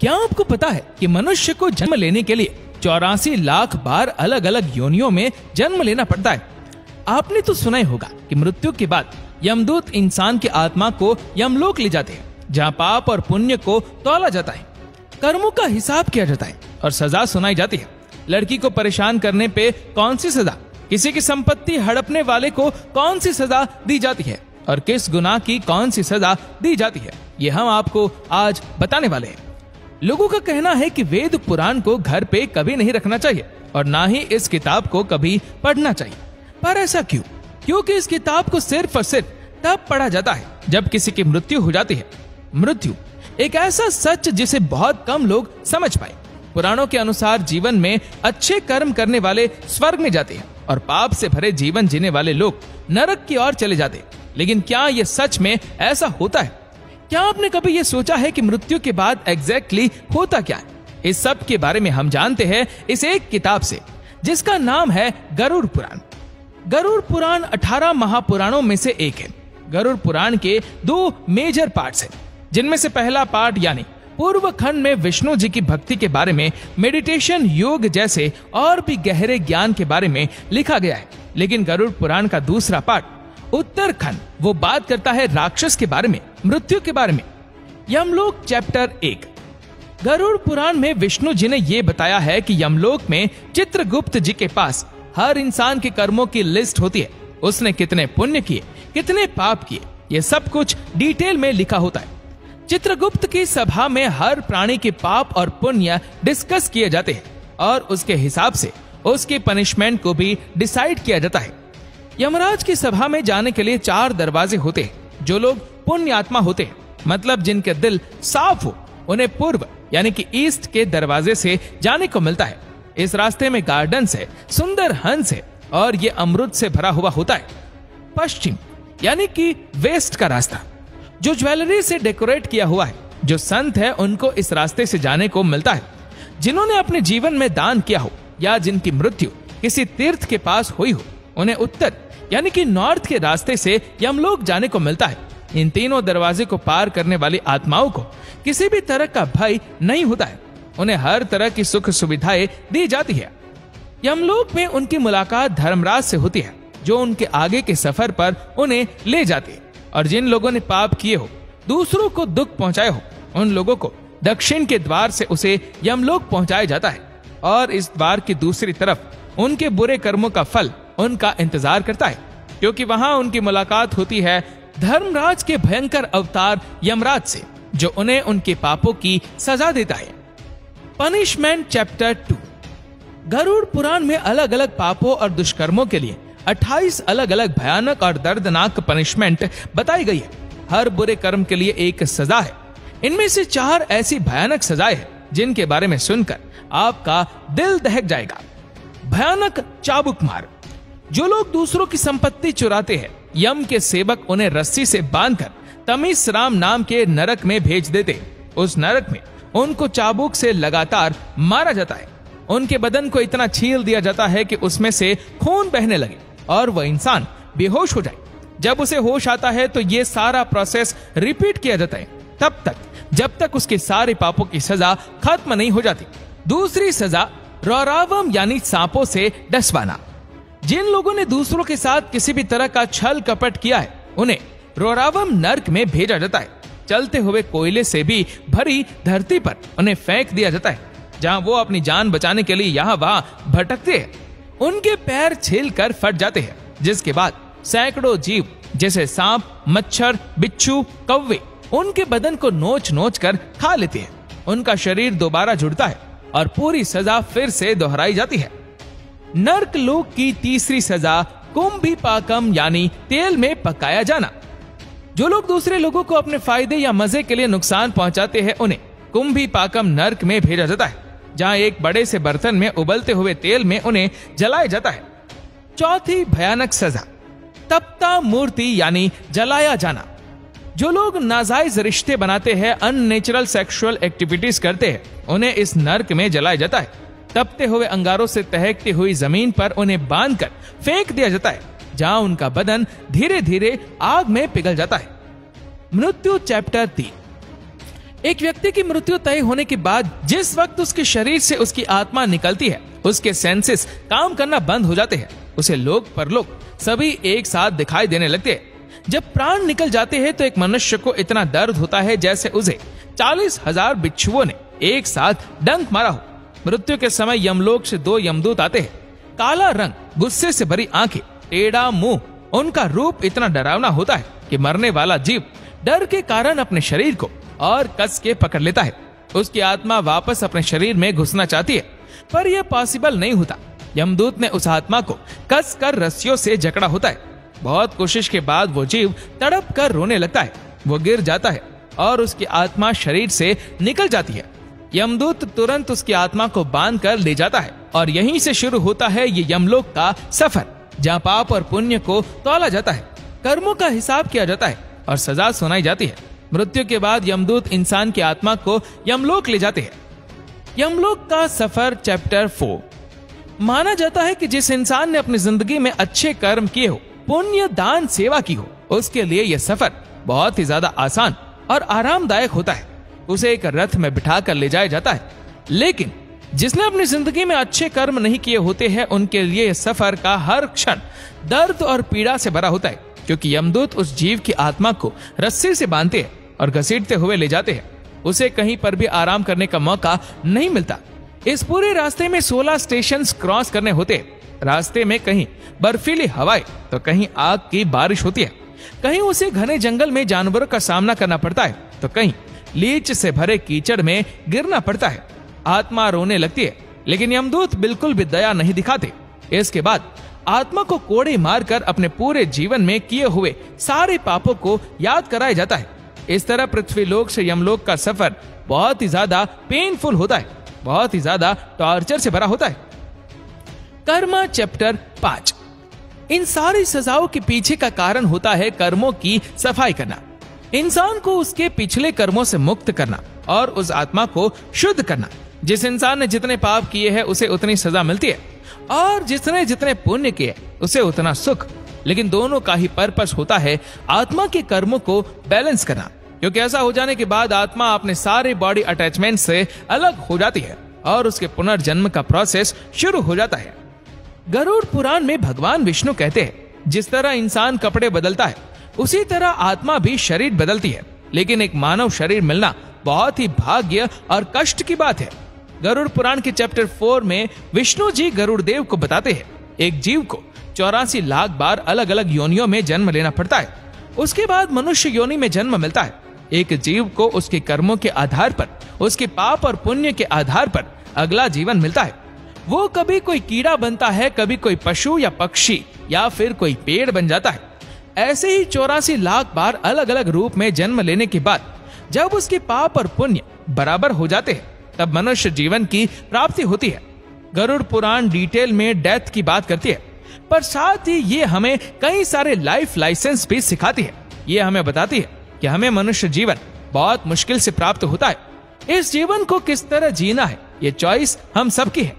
क्या आपको पता है कि मनुष्य को जन्म लेने के लिए 84 लाख बार अलग अलग योनियों में जन्म लेना पड़ता है। आपने तो सुना ही होगा कि मृत्यु के बाद यमदूत इंसान की आत्मा को यमलोक ले जाते हैं, जहाँ पाप और पुण्य को तौला जाता है, कर्मों का हिसाब किया जाता है और सजा सुनाई जाती है। लड़की को परेशान करने पे कौन सी सजा, किसी की संपत्ति हड़पने वाले को कौन सी सजा दी जाती है और किस गुनाह की कौन सी सजा दी जाती है, ये हम आपको आज बताने वाले हैं। लोगों का कहना है कि वेद पुराण को घर पे कभी नहीं रखना चाहिए और ना ही इस किताब को कभी पढ़ना चाहिए। पर ऐसा क्यों? क्योंकि इस किताब को सिर्फ और सिर्फ तब पढ़ा जाता है जब किसी की मृत्यु हो जाती है। मृत्यु एक ऐसा सच जिसे बहुत कम लोग समझ पाए। पुराणों के अनुसार जीवन में अच्छे कर्म करने वाले स्वर्ग में जाते हैं और पाप से भरे जीवन जीने वाले लोग नरक की ओर चले जाते हैं। लेकिन क्या ये सच में ऐसा होता है? क्या आपने कभी ये सोचा है कि मृत्यु के बाद एग्जैक्टली होता क्या है? इस सब के बारे में हम जानते हैं इस एक किताब से, जिसका नाम है गरुड़ पुराण। गरुड़ पुराण 18 महापुराणों में से एक है। गरुड़ पुराण के 2 मेजर पार्ट्स हैं, जिनमें से पहला पार्ट यानी पूर्व खंड में विष्णु जी की भक्ति के बारे में, मेडिटेशन, योग जैसे और भी गहरे ज्ञान के बारे में लिखा गया है। लेकिन गरुड़ पुराण का दूसरा पार्ट उत्तरखंड वो बात करता है राक्षस के बारे में, मृत्यु के बारे में। यमलोक चैप्टर 1। गरुड़ पुराण में विष्णु जी ने ये बताया है कि यमलोक में चित्रगुप्त जी के पास हर इंसान के कर्मों की लिस्ट होती है। उसने कितने पुण्य किए, कितने पाप किए, ये सब कुछ डिटेल में लिखा होता है। चित्रगुप्त की सभा में हर प्राणी के पाप और पुण्य डिस्कस किए जाते हैं और उसके हिसाब से उसके पनिशमेंट को भी डिसाइड किया जाता है। यमराज की सभा में जाने के लिए 4 दरवाजे होते हैं। जो लोग पुण्य आत्मा होते हैं, मतलब जिनके दिल साफ हो, उन्हें पूर्व यानी कि ईस्ट के दरवाजे से जाने को मिलता है। इस रास्ते में गार्डन से, सुंदर हंस है और ये अमृत से भरा हुआ होता है। पश्चिम यानी कि वेस्ट का रास्ता, जो ज्वेलरी से डेकोरेट किया हुआ है। जो संत है उनको इस रास्ते से जाने को मिलता है। जिन्होंने अपने जीवन में दान किया हो या जिनकी मृत्यु किसी तीर्थ के पास हुई हो, उन्हें उत्तर यानी कि नॉर्थ के रास्ते से यमलोक जाने को मिलता है। इन तीनों दरवाजे को पार करने वाली आत्माओं को किसी भी तरह का भय नहीं होता है। उन्हें हर तरह की सुख सुविधाएं दी जाती है। यमलोक में उनकी मुलाकात धर्मराज से होती है, जो उनके आगे के सफर पर उन्हें ले जाती है। और जिन लोगों ने पाप किए हो, दूसरों को दुख पहुंचाए हो, उन लोगों को दक्षिण के द्वार से उसे यमलोक पहुंचाया जाता है और इस द्वार की दूसरी तरफ उनके बुरे कर्मों का फल उनका इंतजार करता है, क्योंकि वहां उनकी मुलाकात होती है धर्मराज के भयंकर अवतार यमराज से, जो उन्हें उनके पापों की सजा देता है। Punishment chapter 2। गरुड़ पुराण में अलग अलग पापों और दुष्कर्मों के लिए 28 अलग अलग भयानक और दर्दनाक पनिशमेंट बताई गई है। हर बुरे कर्म के लिए एक सजा है। इनमें से 4 ऐसी भयानक सजाएं हैं जिनके बारे में सुनकर आपका दिल दहक जाएगा। भयानक चाबुक मार। जो लोग दूसरों की संपत्ति चुराते हैं, यम के सेवक उन्हें रस्सी से बांधकर तमिसराम नाम के नरक में भेज देते हैं। उस नरक में उनको चाबुक से लगातार मारा जाता है। उनके बदन को इतना छील दिया जाता है कि उसमें से खून बहने लगे और वह इंसान बेहोश हो जाए। जब उसे होश आता है तो ये सारा प्रोसेस रिपीट किया जाता है, तब तक जब तक उसके सारे पापों की सजा खत्म नहीं हो जाती। दूसरी सजा रौरावम यानी सांपों से डसवाना। जिन लोगों ने दूसरों के साथ किसी भी तरह का छल कपट किया है, उन्हें रौरावम नर्क में भेजा जाता है। चलते हुए कोयले से भी भरी धरती पर उन्हें फेंक दिया जाता है, जहां वो अपनी जान बचाने के लिए यहाँ वहां भटकते हैं। उनके पैर छीलकर फट जाते हैं, जिसके बाद सैकड़ों जीव जैसे सांप, मच्छर, बिच्छू, कौवे उनके बदन को नोच नोच कर खा लेते हैं। उनका शरीर दोबारा जुड़ता है और पूरी सजा फिर से दोहराई जाती है। नर्क लोक की तीसरी सजा कुंभीपाकम यानी तेल में पकाया जाना। जो लोग दूसरे लोगों को अपने फायदे या मजे के लिए नुकसान पहुंचाते हैं, उन्हें कुंभीपाकम नर्क में भेजा जाता है, जहां एक बड़े से बर्तन में उबलते हुए तेल में उन्हें जलाया जाता है। चौथी भयानक सजा तप्ता मूर्ति यानी जलाया जाना। जो लोग नाजायज रिश्ते बनाते हैं, अननेचुरल सेक्सुअल एक्टिविटीज करते हैं, उन्हें इस नर्क में जलाया जाता है। तपते हुए अंगारों से तहकती हुई जमीन पर उन्हें बांधकर फेंक दिया जाता है, जहां उनका बदन धीरे धीरे आग में पिघल जाता है। मृत्यु चैप्टर 3। एक व्यक्ति की मृत्यु तय होने के बाद जिस वक्त उसके शरीर से उसकी आत्मा निकलती है, उसके सेंसेस काम करना बंद हो जाते हैं। उसे लोक परलोक सभी एक साथ दिखाई देने लगते हैं। जब प्राण निकल जाते हैं तो एक मनुष्य को इतना दर्द होता है जैसे उसे 40,000 बिच्छुओं ने एक साथ डंक मारा हो। मृत्यु के समय यमलोक से 2 यमदूत आते हैं। काला रंग, गुस्से से भरी आंखें, टेढ़ा मुंह, उनका रूप इतना डरावना होता है कि मरने वाला जीव डर के कारण अपने शरीर को और कस के पकड़ लेता है। उसकी आत्मा वापस अपने शरीर में घुसना चाहती है, पर यह पॉसिबल नहीं होता। यमदूत ने उस आत्मा को कस कर रस्सियों से जकड़ा होता है। बहुत कोशिश के बाद वो जीव तड़प कर रोने लगता है। वो गिर जाता है और उसकी आत्मा शरीर से निकल जाती है। यमदूत तुरंत उसकी आत्मा को बांध कर ले जाता है और यहीं से शुरू होता है ये यमलोक का सफर, जहाँ पाप और पुण्य को तौला जाता है, कर्मों का हिसाब किया जाता है और सजा सुनाई जाती है। मृत्यु के बाद यमदूत इंसान की आत्मा को यमलोक ले जाते हैं। यमलोक का सफर चैप्टर 4। माना जाता है कि जिस इंसान ने अपनी जिंदगी में अच्छे कर्म किए हो, पुण्य, दान, सेवा की हो, उसके लिए यह सफर बहुत ही ज्यादा आसान और आरामदायक होता है। उसे एक रथ में बिठा कर ले जाया जाता है। लेकिन जिसने अपनी जिंदगी में अच्छे कर्म नहीं किए होते हैं, उनके लिए यह सफर का हर क्षण दर्द और पीड़ा से भरा होता है, क्योंकि यमदूत उस जीव की आत्मा को रस्सी से बांधते हैं और घसीटते हुए ले जाते हैं। उसे कहीं पर भी आराम करने का मौका नहीं मिलता। इस पूरे रास्ते में 16 स्टेशन क्रॉस करने होते हैं। रास्ते में कहीं बर्फीली हवाएं तो कहीं आग की बारिश होती है। कहीं उसे घने जंगल में जानवरों का सामना करना पड़ता है तो कहीं लीच से भरे कीचड़ में गिरना पड़ता है। आत्मा रोने लगती है, लेकिन यमदूत बिल्कुल भी दया नहीं दिखाते। इसके बाद आत्मा को कोड़े मारकर अपने पूरे जीवन में किए हुए सारे पापों को याद कराया जाता है। इस तरह पृथ्वी लोक से यमलोक का सफर बहुत ही ज्यादा पेनफुल होता है, बहुत ही ज्यादा टॉर्चर से भरा होता है। कर्मा चैप्टर 5। इन सारी सजाओं के पीछे का कारण होता है कर्मों की सफाई करना, इंसान को उसके पिछले कर्मों से मुक्त करना और उस आत्मा को शुद्ध करना। जिस इंसान ने जितने पाप किए हैं उसे उतनी सजा मिलती है, और जिसने जितने पुण्य किए उसे उतना सुख। लेकिन दोनों का ही पर्पस होता है आत्मा के कर्मों को बैलेंस करना, क्योंकि ऐसा हो जाने के बाद आत्मा अपने सारे बॉडी अटैचमेंट से अलग हो जाती है और उसके पुनर्जन्म का प्रोसेस शुरू हो जाता है। गरुड़ पुराण में भगवान विष्णु कहते हैं, जिस तरह इंसान कपड़े बदलता है उसी तरह आत्मा भी शरीर बदलती है, लेकिन एक मानव शरीर मिलना बहुत ही भाग्य और कष्ट की बात है। गरुड़ पुराण के चैप्टर 4 में विष्णु जी गरुड़ देव को बताते हैं, एक जीव को 84 लाख बार अलग अलग योनियों में जन्म लेना पड़ता है। उसके बाद मनुष्य योनि में जन्म मिलता है। एक जीव को उसके कर्मों के आधार पर, उसके पाप और पुण्य के आधार पर अगला जीवन मिलता है। वो कभी कोई कीड़ा बनता है, कभी कोई पशु या पक्षी, या फिर कोई पेड़ बन जाता है। ऐसे ही 84 लाख बार अलग अलग रूप में जन्म लेने के बाद जब उसके पाप और पुण्य बराबर हो जाते हैं, तब मनुष्य जीवन की प्राप्ति होती है। गरुड़ पुराण डिटेल में डेथ की बात करती है, पर साथ ही ये हमें कई सारे लाइफ लाइसेंस भी सिखाती है। ये हमें बताती है कि हमें मनुष्य जीवन बहुत मुश्किल से प्राप्त होता है। इस जीवन को किस तरह जीना है, ये चॉइस हम सबकी है।